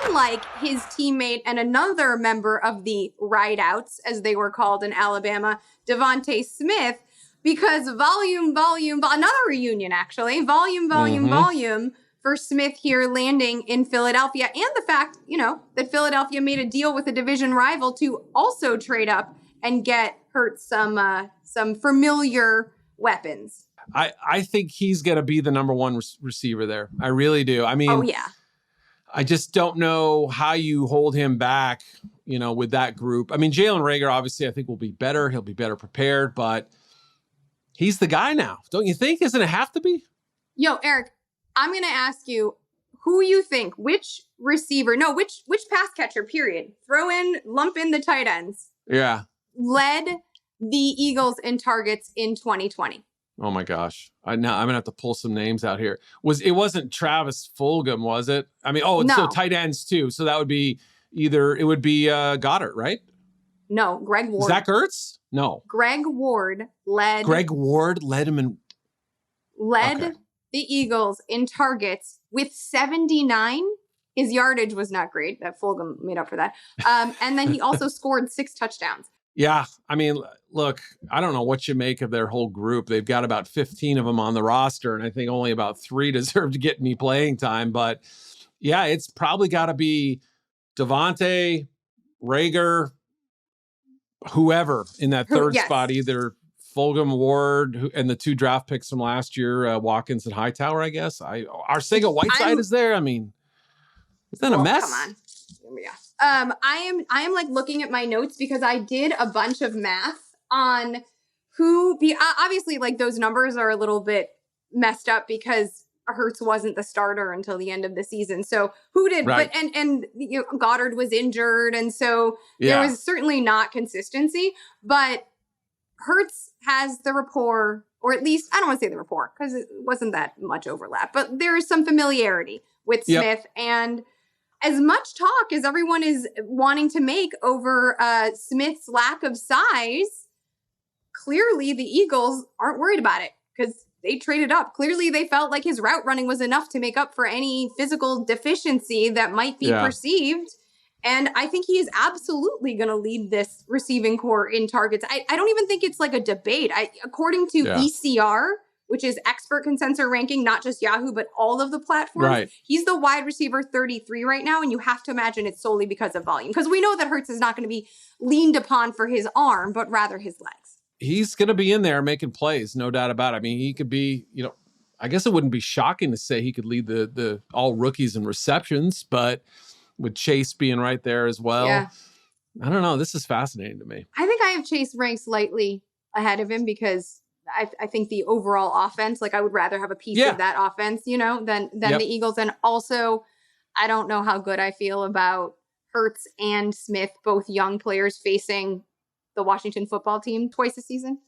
unlike his teammate and another member of the wideouts, as they were called in Alabama, Devonta Smith, because another reunion actually, volume for Smith here landing in Philadelphia, and the fact, that Philadelphia made a deal with a division rival to also trade up and get Hurts some familiar weapons. I think he's going to be the number one receiver there. I really do. I mean, oh yeah. I just don't know how you hold him back, with that group. I mean, Jalen Reagor, obviously, I think will be better. He'll be better prepared, but he's the guy now. Don't you think? Doesn't it have to be? Yo, Eric, I'm going to ask you who you think, which pass catcher, period. Lump in the tight ends. Yeah. Led the Eagles in targets in 2020. Oh my gosh. I'm going to have to pull some names out here. It wasn't Travis Fulgham, was it? I mean, no. So tight ends too. So that would be Goddard, right? No, Greg Ward. Zach Ertz? No. Greg Ward led him in. The Eagles in targets with 79. His yardage was not great. That Fulgham made up for that. And then he also scored 6 touchdowns. Yeah. I mean, look, I don't know what you make of their whole group. They've got about 15 of them on the roster, and I think only about 3 deserve to get any playing time. But yeah, it's probably got to be Devonta, Reagor, whoever in that third spot, either Fulgham, Ward, and the 2 draft picks from last year, Watkins and Hightower, I guess. Arcega-Whiteside is there. I mean, is that a mess? Come on. Yeah. I am like looking at my notes because I did a bunch of math on obviously like those numbers are a little bit messed up because Hurts wasn't the starter until the end of the season. So who did, right. But, and Goddard was injured. And so there was certainly not consistency, but Hurts has the rapport, or at least I don't want to say the rapport because it wasn't that much overlap, but there is some familiarity with Smith. And as much talk as everyone is wanting to make over Smith's lack of size, clearly the Eagles aren't worried about it because they traded up. Clearly they felt like his route running was enough to make up for any physical deficiency that might be perceived. And I think he is absolutely going to lead this receiving core in targets. I don't even think it's like a debate. According to ECR, which is expert consensus ranking, not just Yahoo, but all of the platforms. He's the wide receiver 33 right now, and you have to imagine it's solely because of volume. Because we know that Hurts is not going to be leaned upon for his arm, but rather his legs. He's going to be in there making plays, no doubt about it. I mean, he could be, I guess it wouldn't be shocking to say he could lead the all rookies in receptions, but with Chase being right there as well. Yeah. I don't know. This is fascinating to me. I think I have Chase ranked slightly ahead of him because I think the overall offense, like I would rather have a piece of that offense, than the Eagles. And also, I don't know how good I feel about Hurts and Smith, both young players facing the Washington football team twice a season.